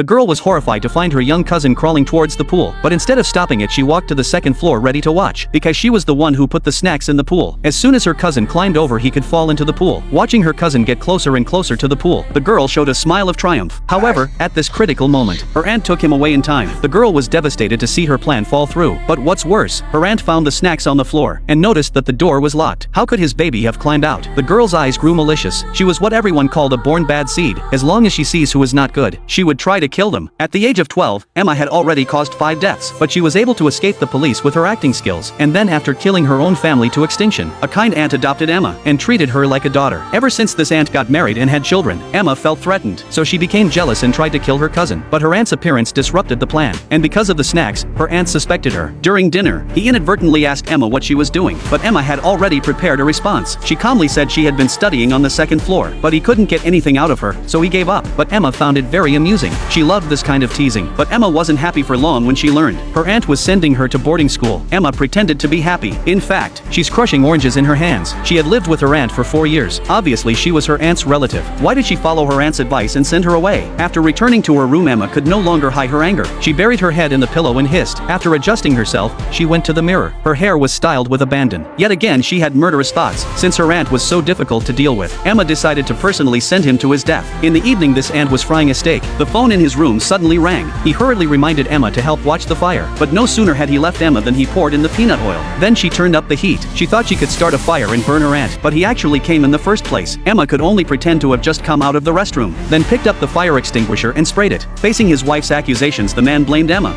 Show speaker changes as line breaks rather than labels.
The girl was horrified to find her young cousin crawling towards the pool, but instead of stopping it she walked to the second floor ready to watch, because she was the one who put the snacks in the pool. As soon as her cousin climbed over he could fall into the pool. Watching her cousin get closer and closer to the pool, the girl showed a smile of triumph. However, at this critical moment, her aunt took him away in time. The girl was devastated to see her plan fall through, but what's worse, her aunt found the snacks on the floor, and noticed that the door was locked. How could his baby have climbed out? The girl's eyes grew malicious. She was what everyone called a born bad seed. As long as she sees who is not good, she would try to kill them. At the age of 12, Emma had already caused 5 deaths, but she was able to escape the police with her acting skills, and then after killing her own family to extinction, a kind aunt adopted Emma, and treated her like a daughter. Ever since this aunt got married and had children, Emma felt threatened, so she became jealous and tried to kill her cousin. But her aunt's appearance disrupted the plan, and because of the snacks, her aunt suspected her. During dinner, he inadvertently asked Emma what she was doing, but Emma had already prepared a response. She calmly said she had been studying on the second floor, but he couldn't get anything out of her, so he gave up. But Emma found it very amusing. She loved this kind of teasing, but Emma wasn't happy for long when she learned her aunt was sending her to boarding school. Emma pretended to be happy. In fact, she's crushing oranges in her hands. She had lived with her aunt for 4 years. Obviously she was her aunt's relative. Why did she follow her aunt's advice and send her away? After returning to her room, Emma could no longer hide her anger. She buried her head in the pillow and hissed. After adjusting herself, she went to the mirror. Her hair was styled with abandon. Yet again she had murderous thoughts. Since her aunt was so difficult to deal with, Emma decided to personally send him to his death. In the evening this aunt was frying a steak. The phone in his room suddenly rang. He hurriedly reminded Emma to help watch the fire, but no sooner had he left Emma than he poured in the peanut oil. Then she turned up the heat. She thought she could start a fire and burn her aunt, but he actually came in the first place. Emma could only pretend to have just come out of the restroom, then picked up the fire extinguisher and sprayed it. Facing his wife's accusations, the man blamed Emma.